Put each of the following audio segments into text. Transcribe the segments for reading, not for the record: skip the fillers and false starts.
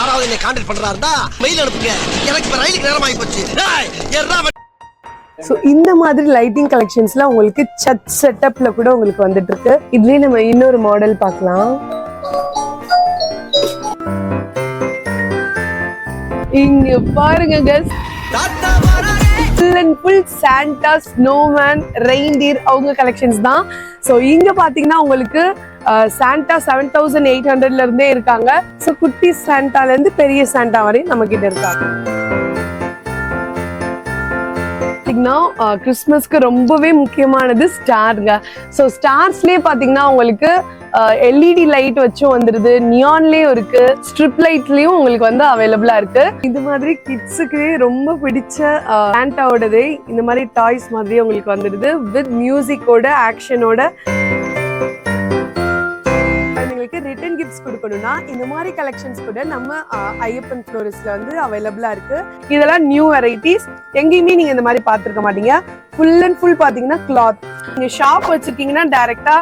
யாராவது என்னை contact பண்றாருந்தா mail அனுப்புங்க. எனக்கு இப்ப ரயிலுக்கு நேரம் ஆகி போச்சு. ஸோ இந்த மாதிரி லைட்டிங் கலெக்ஷன்ஸ்லாம் உங்களுக்கு சர்ச் செட்டப்ல கூட உங்களுக்கு வந்துட்டு இருக்கு. இதுலயே நம்ம இன்னொரு மாடல் பார்க்கலாம். இங்க பாருங்க guys, full and full Santa, snowman, reindeer அவங்க கலெக்ஷன்ஸ் தான். ஸோ இங்க பாத்தீங்கன்னா உங்களுக்கு சாண்டா 7800ல இருந்தே இருக்காங்க. ஸோ குட்டி சாண்டால இருந்து பெரிய சாண்டா வரையும் நம்ம கிட்ட இருக்காங்க. கிறிஸ்மஸ்க்கு ரொம்பவே முக்கியமானது ஸ்டாருங்க. ஸோ ஸ்டார்ஸ்லயே பாத்தீங்கன்னா உங்களுக்கு எல்இடி லைட் வச்சும் வந்துருது, நியான்லயும் இருக்கு, ஸ்ட்ரிப் லைட்லயும் உங்களுக்கு வந்து அவைலபிளா இருக்கு. இது மாதிரி கிட்ஸுக்கு ரொம்ப பிடிச்ச சாண்டாவோடதே இந்த மாதிரி டாய்ஸ் மாதிரி உங்களுக்கு வந்துருது வித் மியூசிக்கோட ஆக்ஷனோட. ரிட்டன் கிஃப்ட்ஸ் கொடுக்கணும்னா இந்த மாதிரி கலெக்ஷன்ஸ் கூட நம்ம ஐயப்பன் ஃப்ளோரிஸ்ட்ல வந்து அவைலபிளா இருக்கு. இதெல்லாம் நியூ வெரைட்டிஸ், எங்கேயுமே நீங்க இந்த மாதிரி பார்த்திருக்க மாட்டீங்க. ஃபுல் அண்ட் ஃபுல் பாத்தீங்கன்னா கிளாத். நீங்க ஷாப் வச்சிருக்கீங்கன்னா டைரக்டா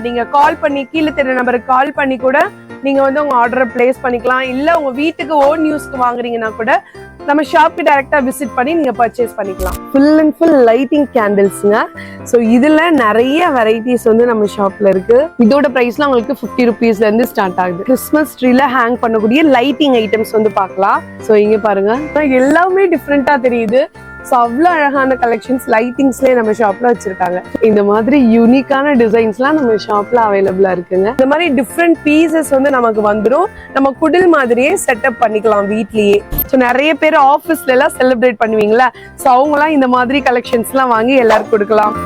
நீங்க கால் பண்ணி கீழே தெரிய நம்பருக்கு கால் பண்ணி கூட நீங்க வந்து உங்க ஆர்டரை பிளேஸ் பண்ணிக்கலாம். இல்ல உங்க வீட்டுக்கு ஓன் யூஸ்க்கு வாங்குறீங்கன்னா கூட நம்ம ஷாப்க்கு டைரக்டா விசிட் பண்ணி நீங்க பர்ச்சேஸ் பண்ணிக்கலாம். ஃபுல் அண்ட் ஃபுல் லைட்டிங் கேண்டில்ஸ்ங்க. ஸோ இதுல நிறைய வெரைட்டிஸ் வந்து நம்ம ஷாப்ல இருக்கு. இதோட பிரைஸ்லாம் உங்களுக்கு 50 rupeesல இருந்து ஸ்டார்ட் ஆகுது. கிறிஸ்மஸ் ட்ரீல ஹேங் பண்ணக்கூடிய லைட்டிங் ஐட்டம்ஸ் வந்து பார்க்கலாம். ஸோ இங்க பாருங்க, எல்லாமே டிஃப்ரெண்டா தெரியுது. ஸோ அவ்வளோ அழகான கலெக்ஷன்ஸ் லைட்டிங்ஸ்லேயே நம்ம ஷாப்ல வச்சிருக்காங்க. இந்த மாதிரி யூனிக்கான டிசைன்ஸ்லாம் நம்ம ஷாப்ல அவைலபிளா இருக்குங்க. இந்த மாதிரி டிஃப்ரெண்ட் பீசஸ் வந்து நமக்கு வந்துடும். நம்ம குடில் மாதிரியே செட்டப் பண்ணிக்கலாம் வீட்லயே. ஸோ நிறைய பேர் ஆஃபீஸ்ல எல்லாம் செலிப்ரேட் பண்ணுவீங்களா, ஸோ அவங்கலாம் இந்த மாதிரி கலெக்ஷன்ஸ்லாம் வாங்கி எல்லாருக்கும் கொடுக்கலாம்.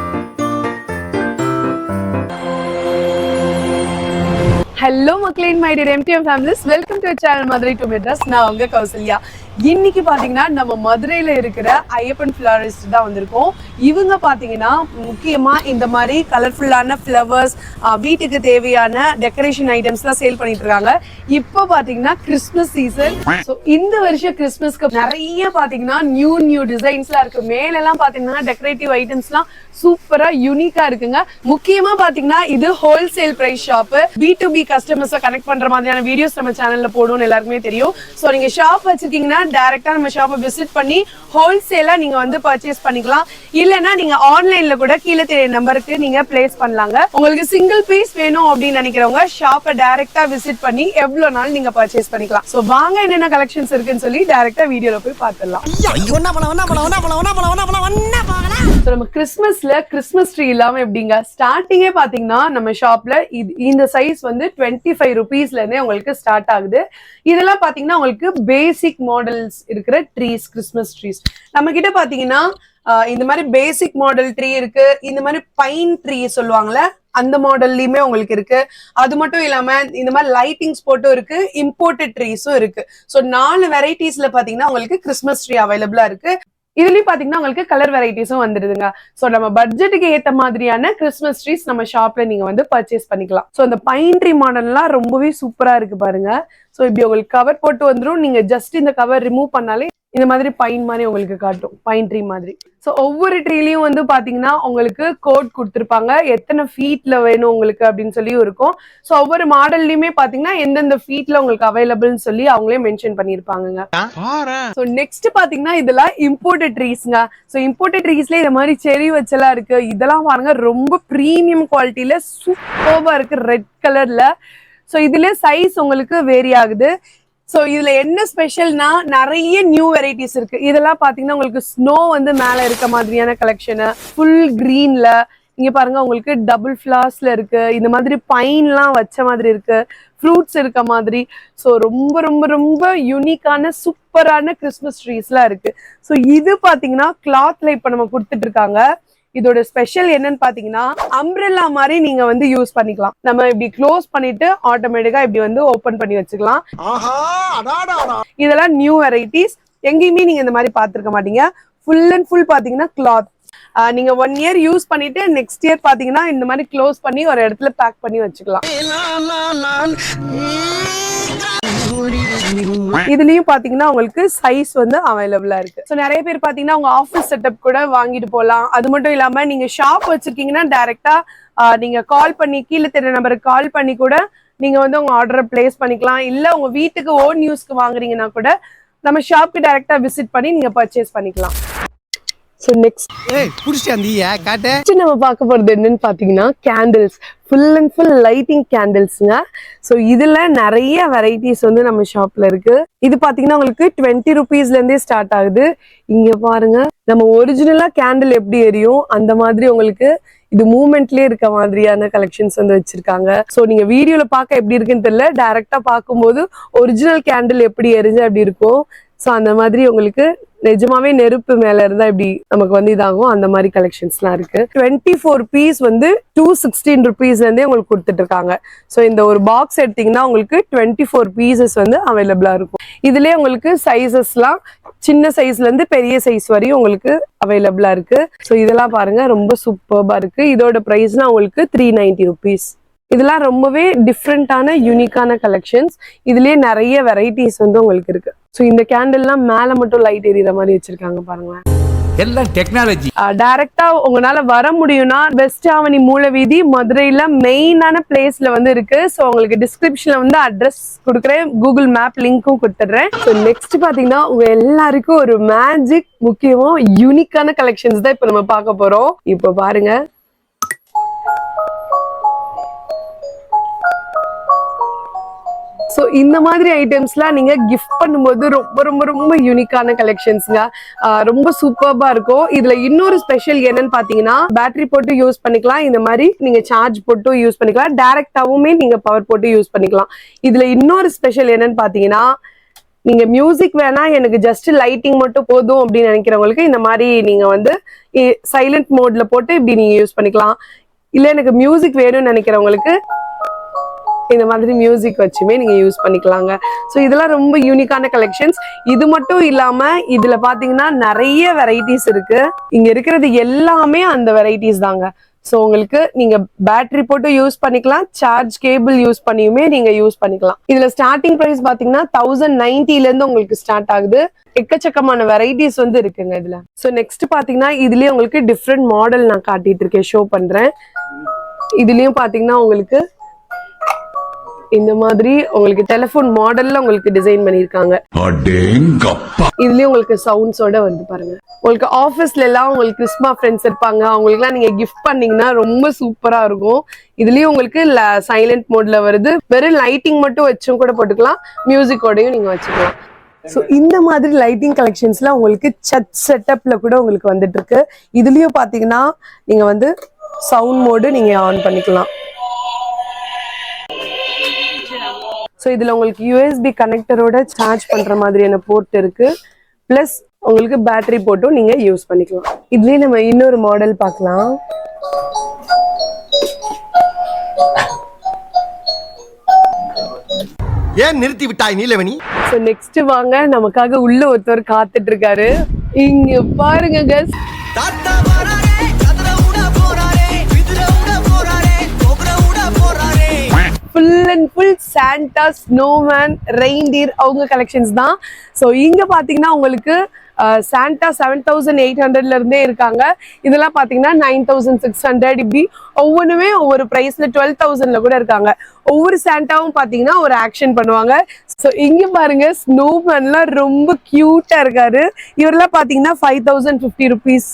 ஹலோ மக்களே, my dear MTM families, welcome to channel Madurai to Madras. நான் உங்க கௌசல்யா. இன்னைக்கு பாத்தீங்கன்னா நம்ம மதுரையில இருக்கிற ஐயப்பன் ஃபிளாரிஸ்ட் தான் வந்திருக்கோம். இவங்க பாத்தீங்கன்னா முக்கியமா இந்த மாதிரி கலர்ஃபுல்லான ஃபிளவர்ஸ், வீட்டுக்கு தேவையான டெக்கரேஷன் ஐட்டம்ஸ் எல்லாம் சேல் பண்ணிட்டு இருக்காங்க. இப்போ பாத்தீங்கன்னா கிறிஸ்மஸ் சீசன். ஸோ இந்த வருஷம் கிறிஸ்மஸ்க்கு நிறைய பாத்தீங்கன்னா நியூ டிசைன்ஸ்லாம் இருக்கு. மேல எல்லாம் பாத்தீங்கன்னா டெக்கரேட்டிவ் ஐட்டம்ஸ்லாம் சூப்பரா யூனிக்கா இருக்குங்க. முக்கியமா பாத்தீங்கன்னா இது ஹோல்சேல் பிரைஸ் ஷாப். B2B கஸ்டமர்ஸை கனெக்ட் பண்ற மாதிரியான வீடியோஸ் நம்ம சேனல்ல போடுவோம்னு எல்லாருக்குமே தெரியும். ஸோ நீங்க ஷாப் வச்சிருக்கீங்கன்னா டைரக்டா நம்ம ஷாப்பை விசிட் பண்ணி ஹோல்சேலா நீங்க வந்து பர்ச்சேஸ் பண்ணிக்கலாம். இல்லைன்னா நீங்க ஆன்லைன்ல கூட கீழே தெரிய நம்பருக்கு நீங்க பிளேஸ் பண்ணலாங்க. உங்களுக்கு சிங்கிள் பீஸ் வேணும் அப்படின்னு நினைக்கிறவங்க ஷாப்பை டைரக்டா விசிட் பண்ணி எவ்வளவு நாள் நீங்க பர்ச்சேஸ் பண்ணிக்கலாம். சோ வாங்க என்னென்ன கலெக்ஷன்ஸ் இருக்குன்னு சொல்லி டைரக்டா வீடியோல போய் பார்த்துடலாம். நம்ம கிறிஸ்மஸ்ல கிறிஸ்மஸ் ட்ரீ இல்லாம எப்படிங்க, ஸ்டார்டிங்கே பாத்தீங்கன்னா நம்ம ஷாப்ல இந்த சைஸ் வந்து 25 rupeesல இருந்தே உங்களுக்கு ஸ்டார்ட் ஆகுது. இதெல்லாம் பாத்தீங்கன்னா உங்களுக்கு பேசிக் மாடல்ஸ் இருக்கிற ட்ரீஸ், கிறிஸ்மஸ் ட்ரீஸ். நம்ம கிட்ட பாத்தீங்கன்னா இந்த மாதிரி பேசிக் மாடல் ட்ரீ இருக்கு. இந்த மாதிரி பைன் ட்ரீ சொல்லுவாங்கல்ல, அந்த மாடல்லையுமே உங்களுக்கு இருக்கு. அது மட்டும் இல்லாம இந்த மாதிரி லைட்டிங்ஸ் போட்டும் இருக்கு, இம்போர்ட்டட் ட்ரீஸும் இருக்கு. ஸோ 4 வெரைட்டிஸ்ல பாத்தீங்கன்னா உங்களுக்கு கிறிஸ்மஸ் ட்ரீ அவைலபிளா இருக்கு. இதுலயும் பாத்தீங்கன்னா உங்களுக்கு கலர் வெரைட்டிஸும் வந்துருதுங்க. சோ நம்ம பட்ஜெட்டுக்கு ஏத்த மாதிரியான கிறிஸ்மஸ் ட்ரீஸ் நம்ம ஷாப்ல நீங்க வந்து பர்ச்சேஸ் பண்ணிக்கலாம். சோ இந்த பைன் ட்ரீ மாடல்லாம் ரொம்பவே சூப்பரா இருக்கு பாருங்க. சோ இப்படி உங்களுக்கு கவர் போட்டு வந்துடும். நீங்க ஜஸ்ட் இந்த கவர் ரிமூவ் பண்ணாலே இந்த மாதிரி பைன் மாதிரி உங்களுக்கு காட்டும், பைன் ட்ரீ மாதிரி. ஸோ ஒவ்வொரு ட்ரீலையும் வந்து பாத்தீங்கன்னா உங்களுக்கு கோட் கொடுத்துருப்பாங்க, எத்தனை ஃபீட்ல வேணும் உங்களுக்கு அப்படின்னு சொல்லியும் இருக்கும். ஸோ ஒவ்வொரு மாடல்லையுமே பாத்தீங்கன்னா எந்தெந்த ஃபீட்ல உங்களுக்கு அவைலபிள்னு சொல்லி அவங்களே மென்ஷன் பண்ணிருப்பாங்க. ஸோ நெக்ஸ்ட் பாத்தீங்கன்னா இதெல்லாம் இம்போர்ட்டட் ட்ரீஸ்ங்க. ஸோ இம்போர்ட்டட் ட்ரீஸ்ல இந்த மாதிரி செரி வச்செல்லாம் இருக்கு. இதெல்லாம் பாருங்க ரொம்ப ப்ரீமியம் குவாலிட்டியில சூப்பர்வா இருக்கு, ரெட் கலர்ல. ஸோ இதுல சைஸ் உங்களுக்கு வேரி ஆகுது. ஸோ இதுல என்ன ஸ்பெஷல்னா நிறைய நியூ வெரைட்டிஸ் இருக்கு. இதெல்லாம் பாத்தீங்கன்னா உங்களுக்கு ஸ்னோ வந்து மேல இருக்க மாதிரியான கலெக்ஷனு, ஃபுல் கிரீன்ல. இங்க பாருங்க உங்களுக்கு டபுள் ஃபிளார்ஸ்ல இருக்கு, இந்த மாதிரி பைன்லாம் வச்ச மாதிரி இருக்கு, ஃப்ரூட்ஸ் இருக்க மாதிரி. ஸோ ரொம்ப ரொம்ப ரொம்ப யூனிக்கான சூப்பரான கிறிஸ்மஸ் ட்ரீஸ்லாம் இருக்கு. ஸோ இது பாத்தீங்கன்னா கிளாத்ல இப்ப நம்ம கொடுத்துட்டு இருக்காங்க. இதோட ஸ்பெஷல் என்னன்னு பாத்தீங்கன்னா அம்ப்ரெல்லா மாதிரி நீங்க வந்து யூஸ் பண்ணிக்கலாம். நம்ம இப்படி க்ளோஸ் பண்ணிட்டு ஆட்டோமேட்டிக்கா இப்படி வந்து ஓபன் பண்ணி வச்சுக்கலாம். இதெல்லாம் நியூ வெரைட்டிஸ், எங்கேயுமே நீங்க இந்த மாதிரி பாத்துருக்க மாட்டீங்க. ஃபுல் அண்ட் ஃபுல் பாத்தீங்கன்னா கிளாத். நீங்க 1 year யூஸ் பண்ணிட்டு நெக்ஸ்ட் இயர் பாத்தீங்கன்னா இந்த மாதிரி க்ளோஸ் பண்ணி ஒரு இடத்துல பேக் பண்ணி வச்சுக்கலாம். இதுலயும் பாத்தீங்கன்னா உங்களுக்கு சைஸ் வந்து அவைலபிளா இருக்கு. சோ நிறைய பேர் பாத்தீங்கன்னா உங்க ஆபீஸ் செட்டப் கூட வாங்கிட்டு போலாம். அது மட்டும் இல்லாம நீங்க ஷாப் வச்சிருக்கீங்கன்னா டைரக்டா நீங்க கால் பண்ணி கீழே தெரிய நம்பருக்கு கால் பண்ணி கூட நீங்க வந்து உங்க ஆர்டரை பிளேஸ் பண்ணிக்கலாம். இல்ல உங்க வீட்டுக்கு ஓன் யூஸ்க்கு வாங்குறீங்கன்னா கூட நம்ம ஷாப்க்கு டைரக்டா விசிட் பண்ணி நீங்க பர்ச்சேஸ் பண்ணிக்கலாம். ஸோ நெக்ஸ்ட் நம்ம பார்க்க போறது என்னன்னு பாத்தீங்கன்னா candles, full and full lighting கேண்டில்ஸ்ங்க. ஸோ இதுல நிறைய வெரைட்டிஸ் வந்து நம்ம ஷாப்ல இருக்கு. இது பாத்தீங்கன்னா உங்களுக்கு 20 rupeesல இருந்தே ஸ்டார்ட் ஆகுது. இங்க பாருங்க, நம்ம ஒரிஜினலா கேண்டில் எப்படி எரியும் அந்த மாதிரி உங்களுக்கு இது மூவ்மெண்ட்லயே இருக்க மாதிரியான கலெக்ஷன்ஸ் வந்து வச்சிருக்காங்க. ஸோ நீங்க வீடியோல பார்க்க எப்படி இருக்குன்னு தெரியல, டைரக்டா பார்க்கும்போது ஒரிஜினல் கேண்டில் எப்படி எரிஞ்சு அப்படி இருக்கும். ஸோ அந்த மாதிரி உங்களுக்கு நிஜமாவே நெருப்பு மேல இருந்தா இப்படி நமக்கு வந்து இதாகும். அந்த மாதிரி கலெக்ஷன்ஸ்லாம் இருக்கு. 24 பீஸ் வந்து 216 rupeesல இருந்தே உங்களுக்கு கொடுத்துட்டு இருக்காங்க. ஸோ இந்த ஒரு பாக்ஸ் எடுத்தீங்கன்னா உங்களுக்கு 24 பீசஸ் வந்து அவைலபிளா இருக்கும். இதுலயே உங்களுக்கு சைசஸ்லாம் சின்ன சைஸ்ல இருந்து பெரிய சைஸ் வரையும் உங்களுக்கு அவைலபிளா இருக்கு. ஸோ இதெல்லாம் பாருங்க, ரொம்ப சூப்பர்பா இருக்கு. இதோட பிரைஸ்னா உங்களுக்கு 390 rupees. இதெல்லாம் ரொம்பவே டிஃப்ரெண்டான யூனிக்கான கலெக்ஷன்ஸ். இதுலயே நிறைய வெரைட்டிஸ் வந்து உங்களுக்கு இருக்கு. ஸோ இந்த கேண்டில்லாம் மேல மட்டும் லைட் எரியற மாதிரி வச்சிருக்காங்க பாருங்களேன். எல்லாம் டெக்னாலஜி. டைரக்டா உங்களால வர முடியும்னா வெஸ்ட் ஆவணி மூலவீதி மதுரையில மெயினான பிளேஸ்ல வந்து இருக்கு. ஸோ உங்களுக்கு டிஸ்கிரிப்ஷன்ல வந்து அட்ரஸ் கொடுக்குறேன், கூகுள் மேப் லிங்க்கும் கொடுத்துடுறேன். ஸோ நெக்ஸ்ட் பாத்தீங்கன்னா உங்க எல்லாருக்கும் ஒரு மேஜிக், முக்கியமா யூனிக்கான கலெக்ஷன்ஸ் தான் இப்ப நம்ம பார்க்க போறோம். இப்ப பாருங்க, ஸோ இந்த மாதிரி ஐட்டம்ஸ்லாம் நீங்க கிஃப்ட் பண்ணும்போது ரொம்ப ரொம்ப ரொம்ப யூனிக்கான கலெக்ஷன்ஸ்ங்க, ரொம்ப சூப்பர்பா இருக்கும். இதுல இன்னொரு ஸ்பெஷல் என்னன்னு பாத்தீங்கன்னா, பேட்டரி போட்டு யூஸ் பண்ணிக்கலாம், இந்த மாதிரி நீங்க சார்ஜ் போட்டு யூஸ் பண்ணிக்கலாம், டைரக்டாவுமே நீங்க பவர் போட்டு யூஸ் பண்ணிக்கலாம். இதுல இன்னொரு ஸ்பெஷல் என்னன்னு பாத்தீங்கன்னா, நீங்க மியூசிக் வேணா, எனக்கு ஜஸ்ட் லைட்டிங் மட்டும் போதும் அப்படின்னு நினைக்கிறவங்களுக்கு இந்த மாதிரி நீங்க வந்து சைலண்ட் மோட்ல போட்டு இப்படி நீங்க யூஸ் பண்ணிக்கலாம். இல்ல எனக்கு மியூசிக் வேணும்னு நினைக்கிறவங்களுக்கு இந்த மாதிரி மியூசிக் வச்சுமே நீங்க யூஸ் பண்ணிக்கலாங்க. ஸோ இதெல்லாம் ரொம்ப யூனிக்கான கலெக்ஷன்ஸ். இது மட்டும் இல்லாம இதுல பாத்தீங்கன்னா நிறைய வெரைட்டிஸ் இருக்கு. இங்க இருக்கிறது எல்லாமே அந்த வெரைட்டிஸ் தாங்க. ஸோ உங்களுக்கு நீங்க பேட்டரி போட்டு யூஸ் பண்ணிக்கலாம், சார்ஜ் கேபிள் யூஸ் பண்ணியுமே நீங்க யூஸ் பண்ணிக்கலாம். இதுல ஸ்டார்டிங் பிரைஸ் பாத்தீங்கன்னா 1090ல இருந்து உங்களுக்கு ஸ்டார்ட் ஆகுது. எக்கச்சக்கமான வெரைட்டிஸ் வந்து இருக்குங்க இதுல. ஸோ நெக்ஸ்ட் பாத்தீங்கன்னா இதுலயே உங்களுக்கு டிஃப்ரெண்ட் மாடல் நான் காட்டிட்டு இருக்கேன், ஷோ பண்றேன். இதுலயும் பாத்தீங்கன்னா உங்களுக்கு இந்த மாதிரி உங்களுக்கு டெலிபோன் மாடல்ல உங்களுக்கு டிசைன் பண்ணிருக்காங்க. இதுலயும் உங்களுக்கு சவுண்ட்ஸோட வந்து பாருங்க. உங்களுக்கு ஆபீஸ்ல எல்லாம் உங்களுக்கு கிறிஸ்மா ஃப்ரெண்ட்ஸ் இருப்பாங்க, அவங்களுக்கு எல்லாம் நீங்க கிஃப்ட் பண்ணீங்கன்னா ரொம்ப சூப்பரா இருக்கும். இதுலயும் உங்களுக்கு சைலண்ட் மோட்ல வருது. வெறும் லைட்டிங் மட்டும் வச்சும் கூட போட்டுக்கலாம், மியூசிக்கோடையும் நீங்க வச்சுக்கலாம். ஸோ இந்த மாதிரி லைட்டிங் கலெக்ஷன்ஸ்லாம் உங்களுக்கு சர்ச் செட்டப்ல கூட உங்களுக்கு வந்துட்டு இருக்கு. இதுலயும் பாத்தீங்கன்னா நீங்க வந்து சவுண்ட் மோடு நீங்க ஆன் பண்ணிக்கலாம். ஸோ இதுல உங்களுக்கு யூஎஸ்பி கனெக்டரோட சார்ஜ் பண்ற மாதிரியான போர்ட் இருக்கு. பிளஸ் உங்களுக்கு பேட்டரி போட்டும் நீங்க யூஸ் பண்ணிக்கலாம். இதுலயே நம்ம இன்னொரு மாடல் பார்க்கலாம். ஏன் நிறுத்தி விட்டாய் நீலவணி? ஸோ நெக்ஸ்ட் வாங்க, நமக்காக உள்ள ஒருத்தர் காத்துட்டு இருக்காரு. இங்க பாருங்க கஸ், full and full Santa, snowman, reindeer அவங்க கலெக்ஷன்ஸ் தான். ஸோ இங்க பாத்தீங்கன்னா உங்களுக்கு சாண்டா 7800ல இருந்தே இருக்காங்க. இதெல்லாம் பாத்தீங்கன்னா 9600, இப்படி ஒவ்வொன்றுமே ஒவ்வொரு பிரைஸ்ல 12000ல கூட இருக்காங்க. ஒவ்வொரு சாண்டாவும் பாத்தீங்கன்னா ஒரு ஆக்ஷன் பண்ணுவாங்க. ஸோ இங்க பாருங்க, ஸ்னோமேன்லாம் ரொம்ப கியூட்டா இருக்காரு. இவரெல்லாம் பாத்தீங்கன்னா 5050 rupees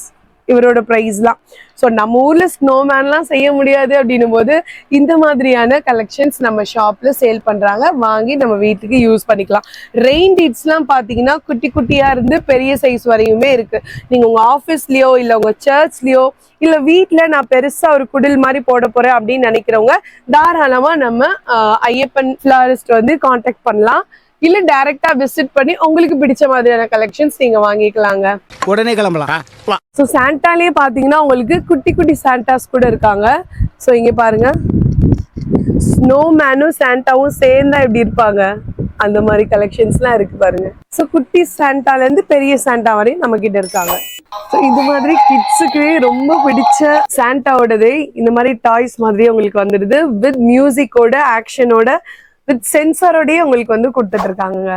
இவரோட பிரைஸ்லாம். ஸோ நம்ம ஊர்ல ஸ்னோமேன்லாம் செய்ய முடியாது அப்படின்னும் போது இந்த மாதிரியான கலெக்ஷன்ஸ் நம்ம ஷாப்ல சேல் பண்றாங்க, வாங்கி நம்ம வீட்டுக்கு யூஸ் பண்ணிக்கலாம். ரெயின் டீட்ஸ்லாம் பாத்தீங்கன்னா குட்டி குட்டியா இருந்து பெரிய சைஸ் வரையுமே இருக்கு. நீங்க உங்க ஆஃபீஸ்லயோ இல்ல உங்க சர்ச்லயோ இல்ல வீட்டுல நான் பெருசா ஒரு குடில் மாதிரி போட போறேன் அப்படின்னு நினைக்கிறவங்க தாராளமா நம்ம ஐயப்பன் ஃபிளாரிஸ்ட் வந்து கான்டாக்ட் பண்ணலாம். இல்ல டைரக்டா விசிட் பண்ணி உங்களுக்கு பிடிச்ச மாதிரியான கலெக்ஷன்ஸ் நீங்க வாங்கிக்கலாங்க. உடனே கிளம்பலாம். ஸோ சாண்டாலேயே பாத்தீங்கன்னா உங்களுக்கு குட்டி குட்டி சாண்டாஸ் கூட இருக்காங்க. ஸோ இங்க பாருங்க, ஸ்னோமேனும் சாண்டாவும் சேர்ந்தா எப்படி இருப்பாங்க அந்த மாதிரி கலெக்ஷன்ஸ்லாம் இருக்கு பாருங்க. ஸோ குட்டி சாண்டால இருந்து பெரிய சாண்டா வரையும் நம்ம கிட்ட இருக்காங்க. ஸோ இந்த மாதிரி கிட்ஸுக்கு ரொம்ப பிடிச்ச சாண்டாவோடதே இந்த மாதிரி டாய்ஸ் மாதிரி உங்களுக்கு வந்துடுது. வித் மியூசிக்கோட, ஆக்ஷனோட, வித் சென்சாரோடய உங்களுக்கு வந்து கொடுத்துட்டு இருக்காங்க.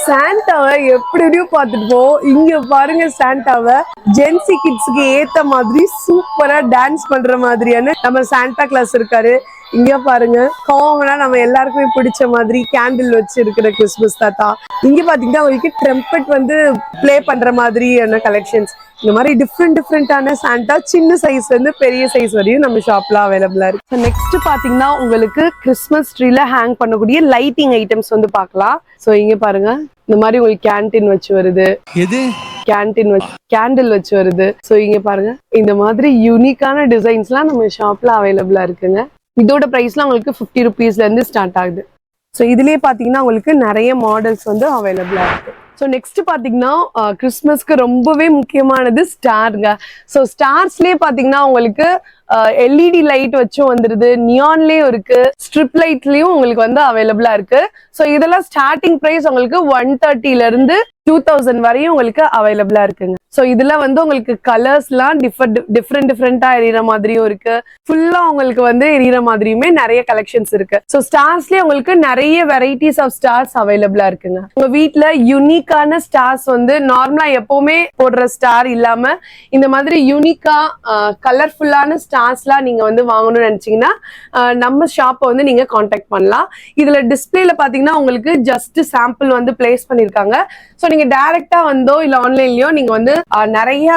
சாண்டாவை எப்படியும் பார்த்துட்டு போவோம். இங்க பாருங்க சாண்டாவை ஜென்சி கிட்ஸ்க்கு ஏத்த மாதிரி சூப்பரா டான்ஸ் பண்ற மாதிரியான நம்ம சாண்டா கிளாஸ் இருக்காரு. இங்க பாருங்க காமனா நம்ம எல்லாருக்குமே பிடிச்ச மாதிரி கேண்டில் வச்சு இருக்கிற கிறிஸ்மஸ் தாத்தா. இங்க பாத்தீங்கன்னா உங்களுக்கு ட்ரம்பட் வந்து பிளே பண்ற மாதிரியான கலெக்ஷன்ஸ். இந்த மாதிரி டிஃப்ரெண்டான சாண்டா சின்ன சைஸ்ல இருந்து பெரிய சைஸ் வரையும் நம்ம ஷாப்ல அவைலபிளா இருக்கு. நெக்ஸ்ட் பாத்தீங்கன்னா உங்களுக்கு கிறிஸ்மஸ் ட்ரீல ஹேங் பண்ணக்கூடிய லைட்டிங் ஐட்டம்ஸ் வந்து பார்க்கலாம். சோ இங்க பாருங்க இந்த மாதிரி உங்களுக்கு கேண்டீன் வச்சு வருது, கேண்டில் வச்சு வருது. சோ இங்க பாருங்க இந்த மாதிரி யூனிக்கான டிசைன்ஸ்லாம் நம்ம ஷாப்ல அவைலபிளா இருக்குங்க. இதோட பிரைஸ்லாம் உங்களுக்கு 50 ருபீஸ்ல இருந்து ஸ்டார்ட் ஆகுது. ஸோ இதுலயே பாத்தீங்கன்னா உங்களுக்கு நிறைய மாடல்ஸ் வந்து அவைலபிளா இருக்கு. ஸோ நெக்ஸ்ட் பாத்தீங்கன்னா கிறிஸ்மஸ்க்கு ரொம்பவே முக்கியமானது ஸ்டாருங்க. ஸோ ஸ்டார்ஸ்லயே பாத்தீங்கன்னா உங்களுக்கு எல்இடி லைட் வச்சும் வந்துருது, நியான்லயும் இருக்கு, ஸ்ட்ரிப் லைட்லயும் உங்களுக்கு வந்து அவைலபிளா இருக்கு. ஸோ இதெல்லாம் ஸ்டார்டிங் பிரைஸ் உங்களுக்கு 130ல இருந்து 2000 வரையும் உங்களுக்கு அவைலபிளா இருக்குங்க. ஸோ இதுல வந்து உங்களுக்கு கலர்ஸ்லாம் டிஃப்ரெண்டா எரியற மாதிரியும் இருக்கு, ஃபுல்லா உங்களுக்கு வந்து எரியற மாதிரியுமே நிறைய கலெக்ஷன்ஸ் இருக்கு. ஸோ ஸ்டார்ஸ்லயே உங்களுக்கு நிறைய வெரைட்டிஸ் ஆஃப் ஸ்டார்ஸ் அவைலபிளா இருக்குங்க. உங்க வீட்டுல யூனிக்கான ஸ்டார்ஸ் வந்து நார்மலா எப்பவுமே போடுற ஸ்டார் இல்லாம இந்த மாதிரி யூனிக்கா கலர்ஃபுல்லான ஸ்டார்ஸ்லாம் நீங்க வந்து வாங்கணும்னு நினைச்சீங்கன்னா நம்ம ஷாப்பை வந்து நீங்க காண்டாக்ட் பண்ணலாம். இதுல டிஸ்பிளேல பாத்தீங்கன்னா உங்களுக்கு ஜஸ்ட் சாம்பிள் வந்து பிளேஸ் பண்ணிருக்காங்க. ஸோ நீங்க டைரக்டா வந்தோ இல்ல ஆன்லைன்லயோ நீங்க வந்து நிறைய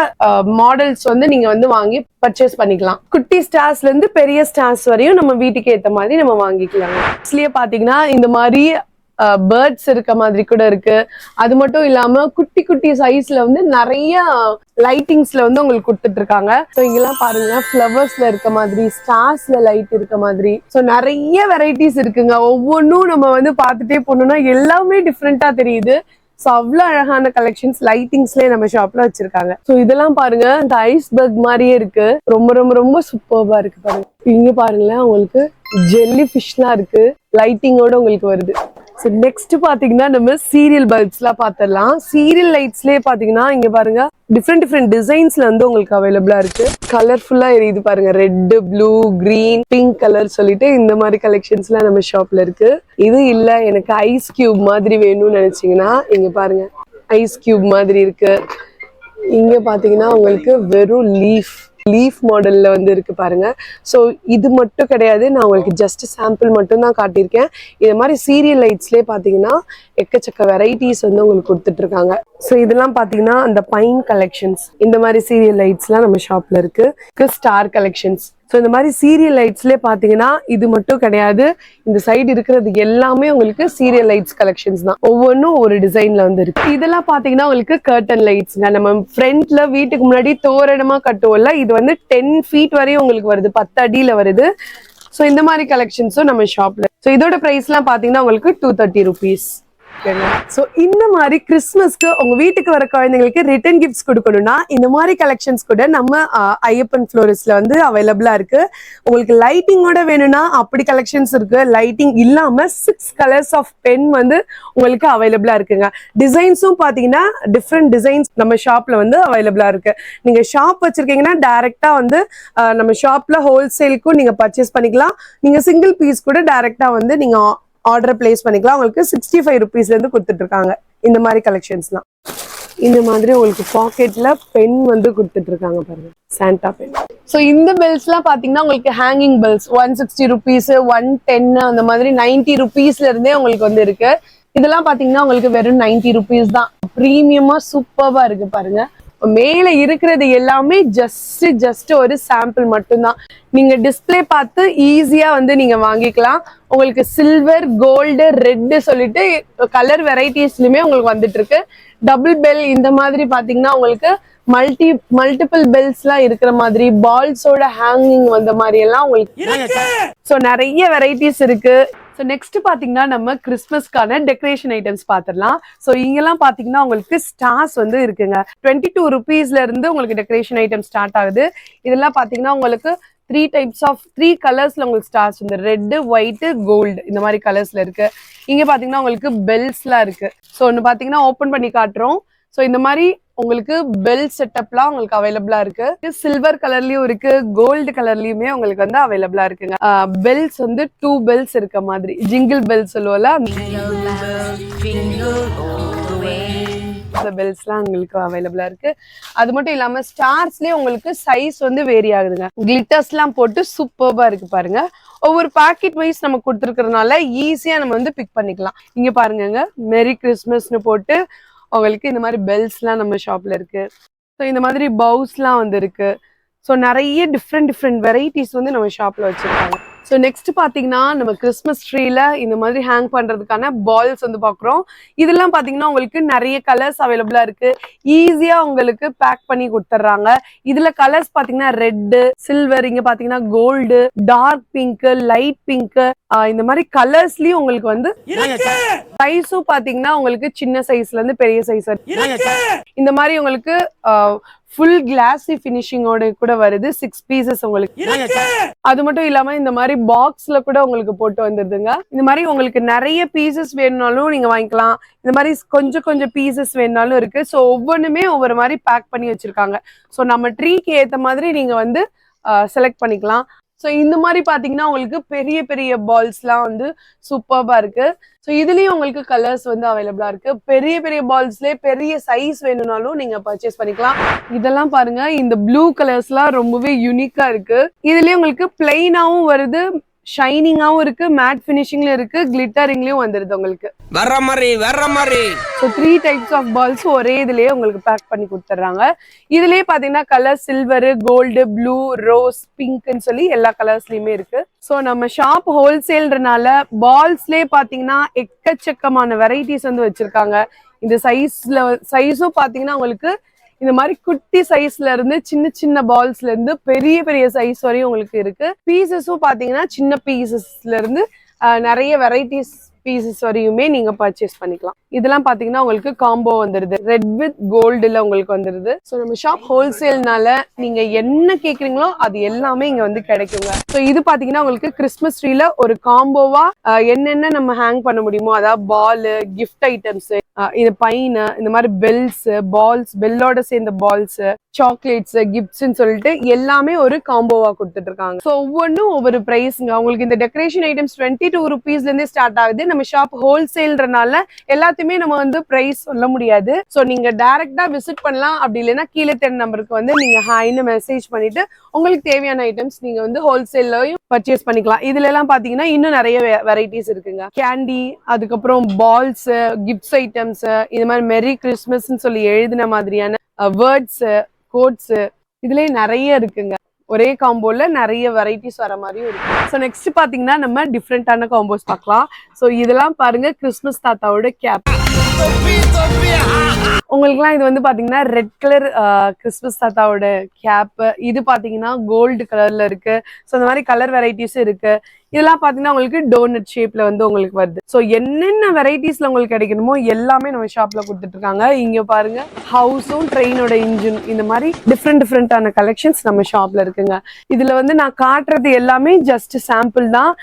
மாடல்ஸ் வந்து நீங்க வந்து வாங்கி பர்ச்சேஸ் பண்ணிக்கலாம். குட்டி ஸ்டார்ஸ்ல இருந்து பெரிய ஸ்டார்ஸ் வரையும் நம்ம வீட்டுக்கு ஏத்த மாதிரி நம்ம வாங்கிக்கலாம். இதுலயே பாத்தீங்கன்னா இந்த மாதிரி பேர்ட்ஸ் இருக்க மாதிரி கூட இருக்கு. அது மட்டும் இல்லாம குட்டி குட்டி சைஸ்ல வந்து நிறைய லைட்டிங்ஸ்ல வந்து உங்களுக்கு கொடுத்துட்டு இருக்காங்க. ஸோ இங்கெல்லாம் பாருங்க ஃபிளவர்ஸ்ல இருக்க மாதிரி, ஸ்டார்ஸ்ல லைட் இருக்க மாதிரி, ஸோ நிறைய வெரைட்டிஸ் இருக்குங்க. ஒவ்வொன்றும் நம்ம வந்து பார்த்துட்டே போனோம்னா எல்லாமே டிஃப்ரெண்டா தெரியுது. ஸோ அவ்வளோ அழகான கலெக்ஷன்ஸ் லைட்டிங்ஸ்லேயே நம்ம ஷாப்ல வச்சிருக்காங்க. ஸோ இதெல்லாம் பாருங்க இந்த ஐஸ்பர்க் மாதிரியே இருக்கு, ரொம்ப ரொம்ப ரொம்ப சூப்பர்பா இருக்கு பாருங்க. இங்க பாருங்களேன் உங்களுக்கு ஜெல்லி ஃபிஷ்லாம் இருக்கு, லைட்டிங்கோட உங்களுக்கு வருது. ஸோ நெக்ஸ்ட் பாத்தீங்கன்னா நம்ம சீரியல் பல்ப்ஸ்லாம் பார்த்துடலாம். சீரியல் லைட்ஸ்லேயே பாத்தீங்கன்னா இங்க பாருங்க டிஃப்ரெண்ட் டிசைன்ஸ்ல வந்து உங்களுக்கு அவைலபிளா இருக்கு. கலர்ஃபுல்லா எரியுது பாருங்க, red, blue, green, pink colour சொல்லிட்டு இந்த மாதிரி கலெக்ஷன்ஸ்லாம் நம்ம ஷாப்ல இருக்கு. இது இல்ல எனக்கு ஐஸ் கியூப் மாதிரி வேணும்னு நினைச்சீங்கன்னா இங்க பாருங்க ஐஸ் கியூப் மாதிரி இருக்கு. இங்க பாத்தீங்கன்னா உங்களுக்கு வெறும் லீஃப் மாடல்ல வந்து இருக்கு பாருங்க. ஸோ இது மட்டும் கிடையாது, நான் உங்களுக்கு ஜஸ்ட் சாம்பிள் மட்டும் தான் காட்டியிருக்கேன். இது மாதிரி சீரியல் லைட்ஸ்லேயே பாத்தீங்கன்னா எக்கச்சக்க வெரைட்டிஸ் வந்து உங்களுக்கு கொடுத்துட்டு இருக்காங்க. ஸோ இதெல்லாம் பாத்தீங்கன்னா அந்த பைன் கலெக்ஷன்ஸ், இந்த மாதிரி சீரியல் லைட்ஸ்லாம் நம்ம ஷாப்ல இருக்கு. Star collections. ஸோ இந்த மாதிரி சீரியல் லைட்ஸ்லேயே பாத்தீங்கன்னா இது மட்டும் கிடையாது, இந்த சைடு இருக்கிறது எல்லாமே உங்களுக்கு சீரியல் லைட்ஸ் கலெக்ஷன்ஸ் தான். ஒவ்வொன்றும் ஒரு டிசைன்ல வந்து இருக்கு. இதெல்லாம் பாத்தீங்கன்னா உங்களுக்கு கர்டன் லைட்ஸ்ங்க. நம்ம ஃப்ரண்ட்ல வீட்டுக்கு முன்னாடி தோரணமா கட்டுவோம்ல, இது வந்து 10 feet வரையும் உங்களுக்கு வருது, 10 அடியில வருது. ஸோ இந்த மாதிரி கலெக்ஷன்ஸும் நம்ம ஷாப்ல. ஸோ இதோட பிரைஸ்லாம் பாத்தீங்கன்னா உங்களுக்கு 230 rupees. சோ இந்த மாதிரி கிறிஸ்மஸ்க்கு உங்க வீட்டுக்கு வர குழந்தைங்களுக்கு ரிட்டர்ன் கிஃப்ட்ஸ் கொடுக்கணும்னா இந்த மாதிரி கலெக்ஷன்ஸ் கூட நம்ம ஐயப்பன் ஃப்ளோரிஸ்ட்ல வந்து அவைலபிளா இருக்கு. உங்களுக்கு லைட்டிங்கோட வேணும்னா அப்படி கலெக்ஷன்ஸ் இருக்கு. லைட்டிங் இல்லாம 6 கலர்ஸ் ஆஃப் பென் வந்து உங்களுக்கு அவைலபிளா இருக்குங்க. டிசைன்ஸும் பாத்தீங்கன்னா டிஃப்ரெண்ட் டிசைன்ஸ் நம்ம ஷாப்ல வந்து அவைலபிளா இருக்கு. நீங்க ஷாப் வச்சிருக்கீங்கன்னா டைரக்டா வந்து நம்ம ஷாப்ல ஹோல்சேலுக்கும் நீங்க பர்ச்சேஸ் பண்ணிக்கலாம். நீங்க சிங்கிள் பீஸ் கூட டைரக்டா வந்து நீங்க ஆர்டர் பிளேஸ் பண்ணிக்கலாம். உங்களுக்கு 65 rupeesல இருந்து கொடுத்துட்டு இருக்காங்க இந்த மாதிரி கலெக்ஷன்ஸ்லாம். இந்த மாதிரி உங்களுக்கு பாக்கெட்ல பென் வந்து கொடுத்துட்டு இருக்காங்க பாருங்க, சாண்டா பென். ஸோ இந்த பெல்ஸ்லாம் பாத்தீங்கன்னா உங்களுக்கு ஹேங்கிங் பெல்ஸ் 160 rupees, 110 அந்த மாதிரி 90 rupeesல இருந்தே உங்களுக்கு வந்து இருக்கு. இதெல்லாம் பாத்தீங்கன்னா உங்களுக்கு வெறும் 90 rupees தான். ப்ரீமியமா சூப்பர்வா இருக்கு பாருங்க. மேல இருக்கிறது எல்லாமே ஜஸ்ட் ஒரு சாம்பிள் மட்டும்தான். நீங்க டிஸ்பிளே பார்த்து ஈஸியா வந்து நீங்க வாங்கிக்கலாம். உங்களுக்கு சில்வர், கோல்டு, ரெட் சொல்லிட்டு கலர் வெரைட்டிஸ்லயுமே உங்களுக்கு வந்துட்டு இருக்கு. டபுள் பெல் இந்த மாதிரி பாத்தீங்கன்னா உங்களுக்கு மல்டிபிள் பெல்ஸ் எல்லாம் இருக்கிற மாதிரி, பால்ஸோட ஹேங்கிங் வந்த மாதிரி எல்லாம் உங்களுக்கு சோ நிறைய வெரைட்டிஸ் இருக்கு. ஸோ நெக்ஸ்ட் பாத்தீங்கன்னா நம்ம கிறிஸ்மஸ்க்கான டெக்கரேஷன் ஐட்டம்ஸ் பாத்திரலாம். ஸோ இங்கெல்லாம் பாத்தீங்கன்னா உங்களுக்கு ஸ்டார்ஸ் வந்து இருக்குங்க. 22 rupeesல இருந்து உங்களுக்கு டெக்கரேஷன் ஐட்டம் ஸ்டார்ட் ஆகுது. இதெல்லாம் பாத்தீங்கன்னா உங்களுக்கு 3 கலர்ஸ்ல உங்களுக்கு ஸ்டார்ஸ் வந்து ரெட், ஒயிட், கோல்டு இந்த மாதிரி கலர்ஸ்ல இருக்கு. இங்க பாத்தீங்கன்னா உங்களுக்கு பெல்ஸ்லாம் இருக்கு. ஸோ ஒன்னு பாத்தீங்கன்னா ஓபன் பண்ணி காட்டுறோம். ஸோ இந்த மாதிரி உங்களுக்கு பெல் செட்டப்லாம் உங்களுக்கு அவைலபிளா இருக்கு. சில்வர் கலர்லயும் இருக்கு, கோல்டு கலர்லயுமே உங்களுக்கு வந்து அவைலபிளா இருக்குங்க. பெல்ஸ் வந்து 2 பெல்ஸ் இருக்க மாதிரி, ஜிங்கிள் பெல் சொல்லுவோம்ல. டைப்ஸ்ல பெல்ஸ்லாம் உங்களுக்கு அவைலபிளா இருக்கு. அது மட்டும் இல்லாம ஸ்டார்ஸ்லயே உங்களுக்கு சைஸ் வந்து வேரி ஆகுதுங்க. கிளிட்டர்ஸ்லாம் போட்டு சூப்பர்பா இருக்கு பாருங்க. ஒவ்வொரு பாக்கெட் வைஸ் நம்ம கொடுத்துருக்கறதுனால ஈஸியா நம்ம வந்து பிக் பண்ணிக்கலாம். இங்க பாருங்க, மெரி கிறிஸ்மஸ்னு போட்டு உங்களுக்கு இந்த மாதிரி பெல்ஸ்லாம் நம்ம ஷாப்ல இருக்கு. ஸோ இந்த மாதிரி பவுஸ்லாம் வந்து இருக்கு. ஸோ நிறைய டிஃப்ரெண்ட் வெரைட்டிஸ் வந்து நம்ம ஷாப்ல வச்சிருக்காங்க. ஸோ நெக்ஸ்ட் பார்த்தீங்கன்னா நம்ம கிறிஸ்மஸ் ட்ரீல இந்த மாதிரி ஹேங் பண்றதுக்கான பால்ஸ் வந்து பார்க்குறோம். இதெல்லாம் பார்த்தீங்கன்னா உங்களுக்கு நிறைய கலர்ஸ் அவைலபிளா இருக்கு. ஈஸியா உங்களுக்கு பேக் பண்ணி கொடுத்துட்றாங்க. இதுல கலர்ஸ் பார்த்தீங்கன்னா ரெட்டு, சில்வர், இங்க பார்த்தீங்கன்னா gold, dark pink, light pink, இந்த மாதிரி கலர்ஸ்லயும் உங்களுக்கு வந்து சைஸும் பார்த்தீங்கன்னா உங்களுக்கு சின்ன சைஸ்ல இருந்து பெரிய சைஸ் இந்த மாதிரி உங்களுக்கு ஃபுல் கிளாஸி ஃபினிஷிங்கோட கூட வருது. 6 பீசஸ் உங்களுக்கு. அது மட்டும் இல்லாம இந்த மாதிரி பாக்ஸ்ல கூட உங்களுக்கு போட்டு வந்துருதுங்க. இந்த மாதிரி உங்களுக்கு நிறைய பீசஸ் வேணும்னாலும் நீங்க வாங்கிக்கலாம். இந்த மாதிரி கொஞ்சம் பீசஸ் வேணும்னாலும் இருக்கு. ஸோ ஒவ்வொன்றுமே ஒவ்வொரு மாதிரி பேக் பண்ணி வச்சிருக்காங்க. ஸோ நம்ம ட்ரீக்கு ஏத்த மாதிரி நீங்க வந்து செலக்ட் பண்ணிக்கலாம். ஸோ இந்த மாதிரி பாத்தீங்கன்னா உங்களுக்கு பெரிய பால்ஸ்லாம் வந்து சூப்பர்பா இருக்கு. ஸோ இதுலயும் உங்களுக்கு கலர்ஸ் வந்து அவைலபிளா இருக்கு. பெரிய பால்ஸ்லேயே பெரிய சைஸ் வேணும்னாலும் நீங்க பர்ச்சேஸ் பண்ணிக்கலாம். இதெல்லாம் பாருங்க, இந்த ப்ளூ கலர்ஸ்லாம் ரொம்பவே யூனிக்கா இருக்கு. இதுலயே உங்களுக்கு பிளைனாவும் வருது, ஷைனிங்காவும் இருக்கு, மேட் ஃபினிஷிங்ல இருக்கு, கிளிட்டரிங்லயும் வந்துருது உங்களுக்கு. வர்ற மாதிரி ஸோ 3 டைப்ஸ் ஆஃப் பால்ஸ் ஒரே இதுலயே உங்களுக்கு பேக் பண்ணி கொடுத்துட்றாங்க. இதுலயே பாத்தீங்கன்னா colour silver, gold, blue, rose, பிங்க்னு சொல்லி எல்லா கலர்ஸ்லயுமே இருக்கு. ஸோ நம்ம ஷாப் ஹோல்சேல்ன்றனால பால்ஸ்லயே பாத்தீங்கன்னா எக்கச்சக்கமான வெரைட்டிஸ் வந்து வச்சிருக்காங்க. இந்த சைஸும் பாத்தீங்கன்னா உங்களுக்கு இந்த மாதிரி குட்டி சைஸ்ல இருந்து சின்ன பால்ஸ்ல இருந்து பெரிய சைஸ் வரையும் உங்களுக்கு இருக்கு. பீசஸும் பாத்தீங்கன்னா சின்ன பீசஸ்ல இருந்து நிறைய வெரைட்டிஸ் பீசஸ் வரையுமே நீங்க பர்ச்சேஸ் பண்ணிக்கலாம். இதெல்லாம் பாத்தீங்கன்னா உங்களுக்கு காம்போ வந்துருது, ரெட் வித் கோல்டுல உங்களுக்கு வந்துருது. ஸோ நம்ம ஷாப் ஹோல்சேல்னால நீங்க என்ன கேக்குறீங்களோ அது எல்லாமே இங்க வந்து கிடைக்குங்க. ஸோ இது பாத்தீங்கன்னா உங்களுக்கு கிறிஸ்மஸ் ட்ரீல ஒரு காம்போவா என்னென்ன நம்ம ஹேங் பண்ண முடியுமோ, அதாவது பால், கிஃப்ட் ஐட்டம்ஸ், இது பைன், இந்த மாதிரி பெல்ஸ், பால்ஸ், பெல்லோட சேர்ந்த பால்ஸ், சாக்லேட்ஸ், கிஃப்ட்ஸ்ன்னு சொல்லிட்டு எல்லாமே ஒரு காம்போவா கொடுத்துட்டு இருக்காங்க. ஸோ ஒவ்வொன்றும் ஒவ்வொரு பிரைஸ்ங்க. உங்களுக்கு இந்த டெக்கரேஷன் ஐட்டம்ஸ் 22 ருபீஸ்ல இருந்தே ஸ்டார்ட் ஆகுது. நம்ம ஷாப் ஹோல்சேல்ன்றனால எல்லாத்தையுமே நம்ம வந்து பிரைஸ் சொல்ல முடியாது. ஸோ நீங்க டைரக்டா விசிட் பண்ணலாம். அப்படி இல்லைன்னா கீழே தென் நம்பருக்கு வந்து நீங்க ஹாய்னு மெசேஜ் பண்ணிட்டு உங்களுக்கு தேவையான ஐட்டம்ஸ் நீங்க வந்து ஹோல்சேல்லையும் பர்ச்சேஸ் பண்ணிக்கலாம். இதுல எல்லாம் பாத்தீங்கன்னா இன்னும் நிறைய வெரைட்டிஸ் இருக்குங்க. கேண்டி, அதுக்கப்புறம் பால்ஸ், கிஃப்ட்ஸ் ஐட்டம்ஸ், இது மாதிரி மெரி கிறிஸ்மஸ்ன்னு சொல்லி எழுதின மாதிரியான வேர்ட்ஸ், கோட்ஸ், இதுலயே நிறைய இருக்குங்க. ஒரே காம்போல நிறைய வெரைட்டிஸ் வர மாதிரியும் இருக்கு. ஸோ நெக்ஸ்ட் பாத்தீங்கன்னா நம்ம டிஃப்ரெண்டான காம்போஸ் பார்க்கலாம். ஸோ இதெல்லாம் பாருங்க, கிறிஸ்மஸ் தாத்தாவோட கேப். உங்களுக்குலாம் இது வந்து பாத்தீங்கன்னா ரெட் கலர் கிறிஸ்மஸ் தாத்தாவோட கேப். இது பாத்தீங்கன்னா கோல்டு கலர்ல இருக்கு. ஸோ இந்த மாதிரி கலர் வெரைட்டிஸ் இருக்கு. இதெல்லாம் பாத்தீங்கன்னா உங்களுக்கு டோனட் ஷேப்ல வந்து உங்களுக்கு வருது. ஸோ என்னென்ன வெரைட்டிஸ்ல உங்களுக்கு கிடைக்கணுமோ எல்லாமே நம்ம ஷாப்ல கொடுத்துட்டு இருக்காங்க. இங்க பாருங்க, ஹவுஸும் ட்ரெயினோட இன்ஜின், இந்த மாதிரி டிஃப்ரெண்டான கலெக்ஷன்ஸ் நம்ம ஷாப்ல இருக்குங்க. இதுல வந்து நான் காட்டுறது எல்லாமே ஜஸ்ட் சாம்பிள் தான்.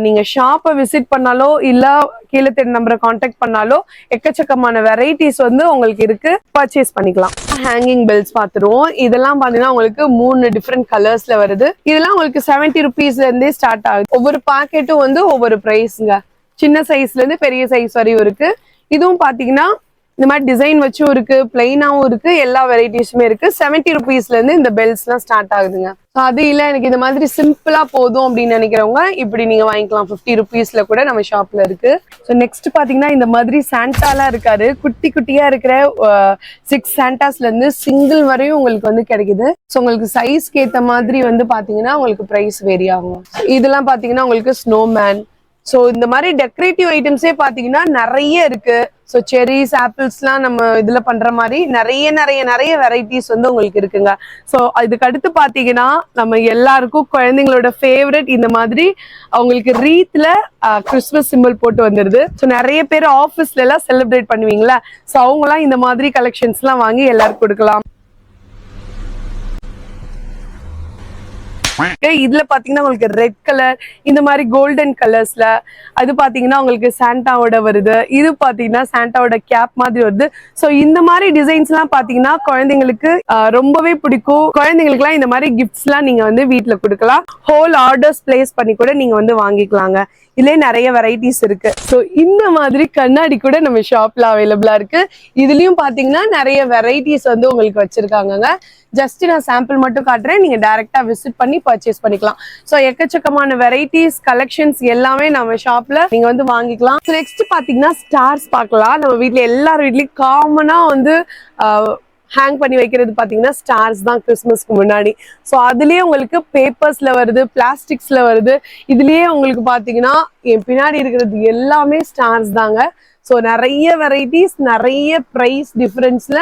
நீங்க ஷாப்பை விசிட் பண்ணாலோ இல்ல கீழே தென் நம்பரை கான்டாக்ட் பண்ணாலோ எக்கச்சக்கமான வெரைட்டிஸ் வந்து உங்களுக்கு இருக்கு, பர்ச்சேஸ் பண்ணிக்கலாம். ஹேங்கிங் பெல்ஸ் பாத்துருவோம். இதெல்லாம் பாத்தீங்கன்னா உங்களுக்கு 3 டிஃப்ரெண்ட் கலர்ஸ்ல வருது. இதெல்லாம் உங்களுக்கு 70 ருபீஸ்ல இருந்தே ஸ்டார்ட் ஆகுது. ஒவ்வொரு பாக்கெட்டும் வந்து ஒவ்வொரு பிரைஸ்ங்க. சின்ன சைஸ்ல இருந்து பெரிய சைஸ் வரையும் இருக்கு. இதுவும் பாத்தீங்கன்னா இந்த மாதிரி டிசைன் வச்சும் இருக்கு, பிளைனாவும் இருக்கு, எல்லா வெரைட்டிஸுமே இருக்கு. 70 ருபீஸ்ல இருந்து இந்த பெல்ஸ் எல்லாம் ஸ்டார்ட் ஆகுதுங்க. அது இல்ல எனக்கு இந்த மாதிரி சிம்பிளா போதும் அப்படின்னு நினைக்கிறவங்க இப்படி நீங்க வாங்கிக்கலாம். 50 ருபீஸ்ல கூட நம்ம ஷாப்ல இருக்கு. ஸோ நெக்ஸ்ட் பாத்தீங்கன்னா இந்த மாதிரி சாண்டாலாம் இருக்காரு. குட்டியா இருக்கிற 6 சாண்டாஸ்ல இருந்து சிங்கிள் வரையும் உங்களுக்கு வந்து கிடைக்குது. ஸோ உங்களுக்கு சைஸ்க்கு ஏத்த மாதிரி வந்து பாத்தீங்கன்னா உங்களுக்கு பிரைஸ் வேரி ஆகும். இதெல்லாம் பாத்தீங்கன்னா உங்களுக்கு ஸ்னோமேன். ஸோ இந்த மாதிரி டெக்கரேட்டிவ் ஐட்டம்ஸே பாத்தீங்கன்னா நிறைய இருக்கு. ஸோ செரிஸ், ஆப்பிள்ஸ்லாம் நம்ம இதுல பண்ற மாதிரி நிறைய வெரைட்டிஸ் வந்து உங்களுக்கு இருக்குங்க. ஸோ இதுக்கு அடுத்து பாத்தீங்கன்னா நம்ம எல்லாருக்கும் குழந்தைங்களோட ஃபேவரட் இந்த மாதிரி அவங்களுக்கு ரீத்ல கிறிஸ்மஸ் சிம்பிள் போட்டு வந்துருது. ஸோ நிறைய பேர் ஆஃபீஸ்ல எல்லாம் செலிப்ரேட் பண்ணுவீங்களா, ஸோ அவங்கலாம் இந்த மாதிரி கலெக்ஷன்ஸ் எல்லாம் வாங்கி எல்லாருக்கும் கொடுக்கலாம். இதுல பாத்தீங்கன்னா உங்களுக்கு ரெட் கலர், இந்த மாதிரி கோல்டன் கலர்ஸ்ல, அது பாத்தீங்கன்னா உங்களுக்கு சாண்டாவோட வருது. இது பாத்தீங்கன்னா சாண்டாவோட கேப் மாதிரி வருது. சோ இந்த மாதிரி டிசைன்ஸ் எல்லாம் பாத்தீங்கன்னா குழந்தைங்களுக்கு ரொம்பவே பிடிக்கும். குழந்தைங்களுக்கு எல்லாம் இந்த மாதிரி கிஃப்ட்ஸ் எல்லாம் நீங்க வந்து வீட்டுல கொடுக்கலாம். ஹோல் ஆர்டர்ஸ் பிளேஸ் பண்ணி கூட நீங்க வந்து வாங்கிக்கலாங்க. இதுலயே நிறைய வெரைட்டிஸ் இருக்கு. ஸோ இந்த மாதிரி கண்ணாடி கூட நம்ம ஷாப்ல அவைலபிளா இருக்கு. இதுலயும் பாத்தீங்கன்னா நிறைய வெரைட்டிஸ் வந்து உங்களுக்கு வச்சிருக்காங்க. ஜஸ்ட் நான் சாம்பிள் மட்டும் காட்டுறேன், நீங்க டைரக்டா விசிட் பண்ணி பர்ச்சேஸ் பண்ணிக்கலாம். ஸோ எக்கச்சக்கமான வெரைட்டிஸ் கலெக்ஷன்ஸ் எல்லாமே நம்ம ஷாப்ல நீங்க வந்து வாங்கிக்கலாம். நெக்ஸ்ட் பாத்தீங்கன்னா ஸ்டார்ஸ் பார்க்கலாம். நம்ம வீட்ல எல்லார் வீட்லயும் காமனா வந்து ஹேங் பண்ணி வைக்கிறது பாத்தீங்கன்னா ஸ்டார்ஸ் தான் கிறிஸ்மஸ்க்கு முன்னாடி. ஸோ அதுலயே உங்களுக்கு பேப்பர்ஸ்ல வருது, பிளாஸ்டிக்ஸ்ல வருது. இதுலயே உங்களுக்கு பாத்தீங்கன்னா என் பின்னாடி இருக்கிறது எல்லாமே ஸ்டார்ஸ் தாங்க. ஸோ நிறைய வெரைட்டிஸ், நிறைய பிரைஸ் டிஃபரன்ஸ்ல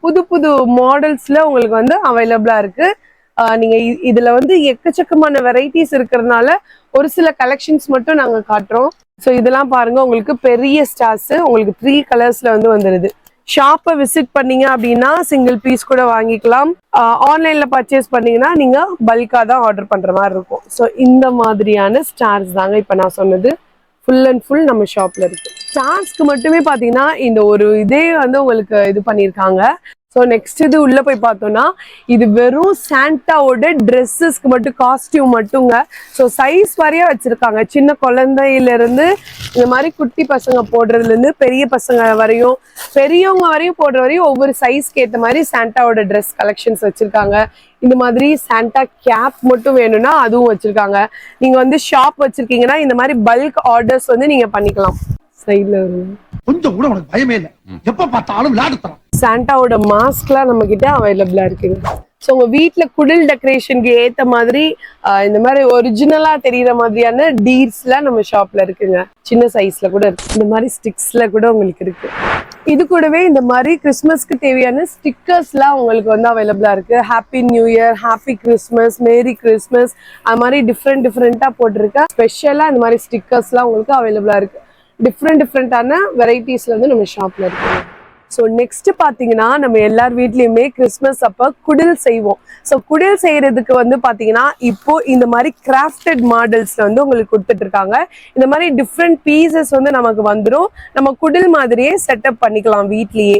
புது புது மாடல்ஸ்ல உங்களுக்கு வந்து அவைலபிளா இருக்கு. நீங்க இதுல வந்து எக்கச்சக்கமான வெரைட்டிஸ் இருக்கிறதுனால ஒரு சில கலெக்ஷன்ஸ் மட்டும் நாங்க காட்டுறோம். ஸோ இதெல்லாம் பாருங்க, உங்களுக்கு பெரிய ஸ்டார்ஸ் உங்களுக்கு 3 கலர்ஸ்ல வந்து வந்துருது. ஷாப்பை விசிட் பண்ணீங்க அப்படின்னா சிங்கிள் பீஸ் கூட வாங்கிக்கலாம். ஆன்லைன்ல பர்ச்சேஸ் பண்ணீங்கன்னா நீங்க பல்கா தான் ஆர்டர் பண்ற மாதிரி இருக்கும். ஸோ இந்த மாதிரியான ஸ்டார்ஸ் தாங்க இப்ப நான் சொன்னது ஃபுல் அண்ட் ஃபுல் நம்ம ஷாப்ல இருக்கு. ஸ்டார்ஸ்க்கு மட்டுமே பாத்தீங்கன்னா இந்த ஒரு இதே வந்து உங்களுக்கு இது பண்ணியிருக்காங்க. ஸோ நெக்ஸ்ட் இது உள்ள போய் பார்த்தோம்னா இது வெறும் சாண்டாவோட ட்ரெஸ்ஸஸ்க்கு மட்டும், காஸ்டியூம் மட்டுங்க. ஸோ சைஸ் வரையா வச்சிருக்காங்க. சின்ன குழந்தையில இருந்து இந்த மாதிரி குட்டி பசங்க போடுறதுல இருந்து பெரிய பசங்க வரையும், பெரியவங்க வரையும் போடுற வரையும் ஒவ்வொரு சைஸ்க்கு ஏற்ற மாதிரி சாண்டாவோட ட்ரெஸ் கலெக்ஷன்ஸ் வச்சிருக்காங்க. இந்த மாதிரி சாண்டா கேப் மட்டும் வேணும்னா அதுவும் வச்சிருக்காங்க. நீங்க வந்து ஷாப் வச்சிருக்கீங்கன்னா இந்த மாதிரி பல்க் ஆர்டர்ஸ் வந்து நீங்க பண்ணிக்கலாம். சைட்ல கொஞ்சம் கூட உனக்கு பயமே இல்லை, எப்ப பார்த்தாலும் விளையாடுறோம். சாண்டாவோட மாஸ்க்லாம் நம்ம கிட்ட அவைலபிளா இருக்குங்க. ஸோ உங்க வீட்டுல குடில் டெக்கரேஷனுக்கு ஏத்த மாதிரி இந்த மாதிரி ஒரிஜினலா தெரியற மாதிரியான டீர்ஸ்லாம் நம்ம ஷாப்ல இருக்குங்க. சின்ன சைஸ்ல கூட இருக்கு, இந்த மாதிரி ஸ்டிக்ஸ்ல கூட உங்களுக்கு இருக்கு. இது கூடவே இந்த மாதிரி கிறிஸ்மஸ்க்கு தேவையான ஸ்டிக்கர்ஸ்லாம் உங்களுக்கு வந்து அவைலபிளா இருக்கு. Happy new year, happy Christmas, merry Christmas, அது மாதிரி டிஃப்ரெண்டா போட்டிருக்க ஸ்பெஷலா இந்த மாதிரி ஸ்டிக்கர்ஸ்லாம் உங்களுக்கு அவைலபிளா இருக்கு. டிஃப்ரெண்டான வெரைட்டிஸ்ல வந்து நம்ம ஷாப்ல இருக்கு. ஸோ நெக்ஸ்ட் பாத்தீங்கன்னா நம்ம எல்லார் வீட்லயுமே கிறிஸ்மஸ் அப்ப குடில் செய்வோம். ஸோ குடில் செய்யறதுக்கு வந்து பாத்தீங்கன்னா இப்போ இந்த மாதிரி கிராஃப்டட் மாடல்ஸ் வந்து உங்களுக்கு கொடுத்துட்டு இருக்காங்க. இந்த மாதிரி டிஃப்ரெண்ட் பீசஸ் வந்து நமக்கு வந்துடும். நம்ம குடில் மாதிரியே செட்டப் பண்ணிக்கலாம் வீட்லயே.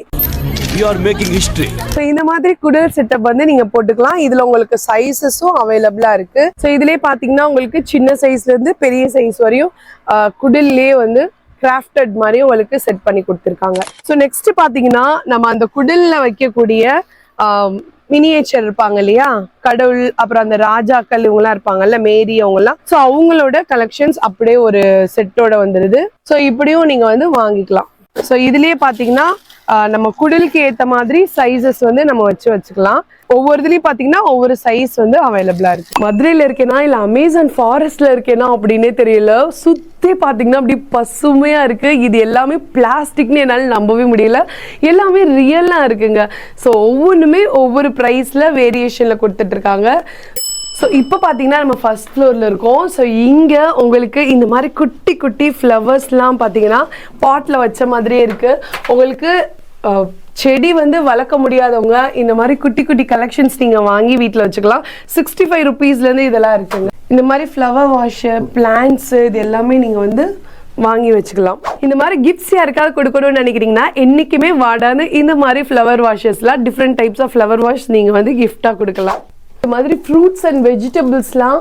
You are making history. So இந்த மாதிரி குடில் செட்டப் வந்து நீங்க போட்டுக்கலாம். இதுல உங்களுக்கு சைஸஸும் அவைலபிளா இருக்கு. ஸோ இதுலயே பாத்தீங்கன்னா உங்களுக்கு சின்ன சைஸ்ல இருந்து பெரிய சைஸ் வரையும் குடில்லே வந்து கிராஃப்டட் மாதிரி உங்களுக்கு செட் பண்ணி கொடுத்துருக்காங்க. ஸோ நெக்ஸ்ட் பாத்தீங்கன்னா நம்ம அந்த குடில்ல வைக்கக்கூடிய மினியேச்சர் இருப்பாங்க இல்லையா, கடவுள், அப்புறம் அந்த ராஜாக்கள் இவங்கெல்லாம் இருப்பாங்கல்ல, மேரி அவங்கெல்லாம். ஸோ அவங்களோட கலெக்ஷன்ஸ் அப்படியே ஒரு செட்டோட வந்துடுது. ஸோ இப்படியும் நீங்க வந்து வாங்கிக்கலாம். ஸோ இதுலயே பாத்தீங்கன்னா நம்ம குடிலுக்கு ஏத்த மாதிரி சைஸஸ் வந்து நம்ம வச்சுக்கலாம். ஒவ்வொரு இதுலயும் பாத்தீங்கன்னா ஒவ்வொரு சைஸ் வந்து அவைலபிளா இருக்கு. மதுரையில இருக்கேனா இல்ல அமேசான் ஃபாரஸ்ட்ல இருக்கேனா அப்படின்னே தெரியல. சுத்தி பாத்தீங்கன்னா அப்படி பசுமையா இருக்கு. இது எல்லாமே பிளாஸ்டிக்னு என்னால நம்பவே முடியல. எல்லாமே ரியலா இருக்குங்க. ஸோ ஒவ்வொன்றுமே ஒவ்வொரு பிரைஸ்ல வேரியேஷன்ல கொடுத்துட்டு இருக்காங்க. ஸோ இப்போ பார்த்தீங்கன்னா நம்ம ஃபர்ஸ்ட் ஃப்ளோரில் இருக்கோம். ஸோ இங்கே உங்களுக்கு இந்த மாதிரி குட்டி குட்டி ஃப்ளவர்ஸ்லாம் பார்த்தீங்கன்னா பாட்டில் வச்ச மாதிரியே இருக்குது. உங்களுக்கு செடி வந்து வளர்க்க முடியாதவங்க இந்த மாதிரி குட்டி குட்டி கலெக்ஷன்ஸ் நீங்கள் வாங்கி வீட்டில் வச்சுக்கலாம். 65 ருபீஸ்லேருந்து இதெல்லாம் இருக்குங்க. இந்த மாதிரி ஃப்ளவர் வாஷு, பிளான்ட்ஸு, இது எல்லாமே நீங்கள் வந்து வாங்கி வச்சுக்கலாம். இந்த மாதிரி கிஃப்ட்ஸ் யாருக்காவது கொடுக்கணும்னு நினைக்கிறீங்கன்னா என்றைக்குமே வாடான்னு இந்த மாதிரி ஃப்ளவர் வாஷஸ்லாம், different types of flower vase நீங்கள் வந்து கிஃப்டாக கொடுக்கலாம். இந்த மாதிரி ஃப்ரூட்ஸ் அண்ட் வெஜிடபிள்ஸ்லாம்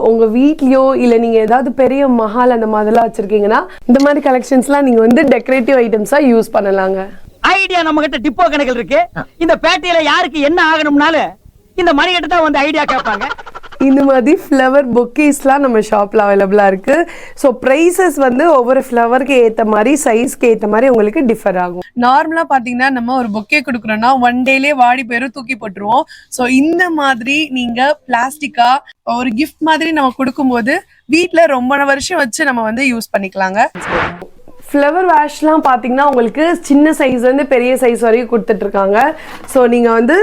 உங்கள் வீட்லையோ இல்லை நீங்கள் ஏதாவது பெரிய மஹால் அந்த மாதிரிலாம் வச்சுருக்கீங்கன்னா இந்த மாதிரி கலெக்ஷன்ஸ்லாம் நீங்கள் வந்து டெக்கரேட்டிவ் ஐட்டம்ஸாக யூஸ் பண்ணலாங்க. ஐடியா நம்ம கிட்ட டிப்போ கணக்கில் இருக்கு. இந்த பேட்டையில யாருக்கு என்ன ஆகணும்னாலும் இந்த மணிகிட்ட தான் வந்து ஐடியா கேட்பாங்க. இந்த மாதிரி ஃப்ளவர் பொக்கேஸ்லாம் நம்ம ஷாப்பில் அவைலபிளாக இருக்குது. ஸோ ப்ரைஸஸ் வந்து ஒவ்வொரு ஃப்ளவருக்கு ஏற்ற மாதிரி, சைஸ்க்கு ஏற்ற மாதிரி உங்களுக்கு டிஃபர் ஆகும். நார்மலாக பார்த்தீங்கன்னா நம்ம ஒரு பொக்கே கொடுக்குறோன்னா 1 டேலேயே வாடி போயிடும், தூக்கி போட்டுருவோம். ஸோ இந்த மாதிரி நீங்கள் பிளாஸ்டிக்காக ஒரு கிஃப்ட் மாதிரி நம்ம கொடுக்கும்போது வீட்டில் ரொம்ப வருஷம் வச்சு நம்ம வந்து யூஸ் பண்ணிக்கலாங்க. ஃப்ளவர் வாஷ்லாம் பார்த்தீங்கன்னா உங்களுக்கு சின்ன சைஸ்லேருந்து பெரிய சைஸ் வரைக்கும் கொடுத்துட்ருக்காங்க. ஸோ நீங்கள் வந்து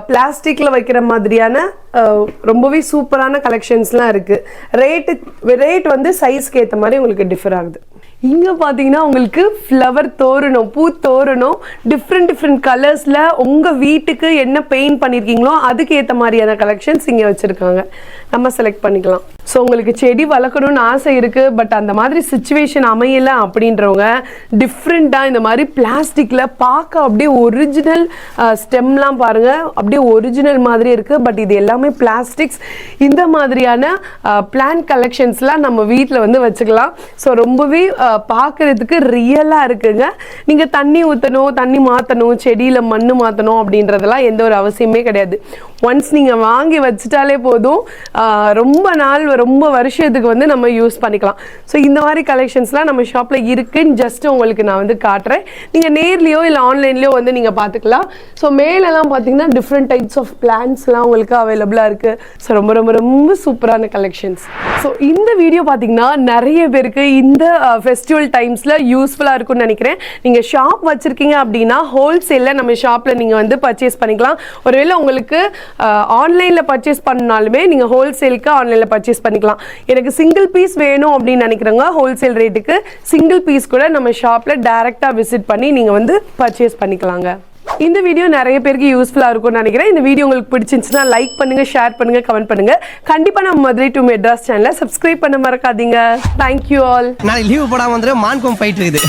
பிளாஸ்டிக்கில் வைக்கிற மாதிரியான ரொம்பவே சூப்பரான கலெக்ஷன்ஸ்லாம் இருக்குது. ரேட் வந்து சைஸ்க்கு ஏற்ற மாதிரி உங்களுக்கு டிஃபர் ஆகுது. இங்கே பார்த்தீங்கன்னா உங்களுக்கு ஃப்ளவர் தோரணம், பூ தோரணம், டிஃப்ரெண்ட் கலர்ஸில் உங்கள் வீட்டுக்கு என்ன பெயிண்ட் பண்ணியிருக்கீங்களோ அதுக்கு ஏற்ற மாதிரியான கலெக்ஷன்ஸ் இங்கே வச்சுருக்காங்க. நம்ம செலக்ட் பண்ணிக்கலாம். ஸோ உங்களுக்கு செடி வளர்க்கணும்னு ஆசை இருக்குது, பட் அந்த மாதிரி சுச்சுவேஷன் அமையலை அப்படின்றவங்க டிஃப்ரெண்ட்டாக இந்த மாதிரி பிளாஸ்டிக்கில் பார்க்க அப்படியே ஒரிஜினல் ஸ்டெம்லாம் பாருங்கள், அப்படியே ஒரிஜினல் மாதிரி இருக்குது. பட் இது எல்லாமே பிளாஸ்டிக்ஸ். இந்த மாதிரியான பிளான்ட் கலெக்ஷன்ஸ்லாம் நம்ம வீட்டில் வந்து வச்சுக்கலாம். ஸோ ரொம்பவே பார்க்குறதுக்கு ரியலாக இருக்குங்க. நீங்கள் தண்ணி ஊற்றணும், தண்ணி மாற்றணும், செடியில் மண் மாற்றணும் அப்படின்றதெல்லாம் எந்த ஒரு அவசியமே கிடையாது. ஒன்ஸ் நீங்கள் வாங்கி வச்சுட்டாலே போதும், ரொம்ப நாள் ரொம்ப வருஷத்துக்கு வந்து நம்ம யூஸ் பண்ணிக்கலாம். ஸோ இந்த மாதிரி கலெக்ஷன்ஸ்லாம் நம்ம ஷாப்பில் இருக்குன்னு ஜஸ்ட் உங்களுக்கு நான் வந்து காட்டுறேன். நீங்கள் நேர்லேயோ இல்லை ஆன்லைன்லேயோ வந்து நீங்கள் பார்த்துக்கலாம். ஸோ மேலெல்லாம் பார்த்தீங்கன்னா டிஃப்ரெண்ட் டைப்ஸ் ஆஃப் பிளான்ஸ்லாம் உங்களுக்கு அவைலபிளாக இருக்குது. ஸோ ரொம்ப ரொம்ப ரொம்ப சூப்பரான கலெக்ஷன்ஸ். ஸோ இந்த வீடியோ பார்த்தீங்கன்னா நிறைய பேருக்கு இந்த ஃபெஸ்டிவல் டைம்ஸில் யூஸ்ஃபுல்லாக இருக்கும்னு நினைக்கிறேன். நீங்கள் ஷாப் வச்சுருக்கீங்க அப்படின்னா ஹோல்சேலில் நம்ம ஷாப்பில் நீங்கள் வந்து பர்ச்சேஸ் பண்ணிக்கலாம். ஒருவேளை உங்களுக்கு ஆன்லைனில் பர்ச்சேஸ் பண்ணாலுமே நீங்கள் ஹோல்சேலுக்கு ஆன்லைனில் பர்ச்சேஸ் பண்ணிக்கலாம். எனக்கு சிங்கிள் பீஸ் வேணும் அப்படின்னு நினைக்கிறவங்க ஹோல்சேல் ரேட்டுக்கு சிங்கிள் பீஸ் கூட நம்ம ஷாப்பில் டைரெக்டாக விசிட் பண்ணி நீங்கள் வந்து பர்ச்சேஸ் பண்ணிக்கலாங்க. இந்த வீடியோ நிறைய பேருக்கு யூஸ்ஃபுல்லாக இருக்கும்னு நினைக்கிறேன். இந்த வீடியோ உங்களுக்கு பிடிச்சிருந்துச்சுன்னா லைக் பண்ணுங்கள், ஷேர் பண்ணுங்கள், கமெண்ட் பண்ணுங்கள். கண்டிப்பாக நம்ம மதுரை டு மெட்ராஸ் சேனலை சப்ஸ்கிரைப் பண்ண மறக்காதீங்க. Thank you all. நாளைக்கு லீவு போடாமல் வந்துடும், மான்கோம் ஃபைட் இருக்குது.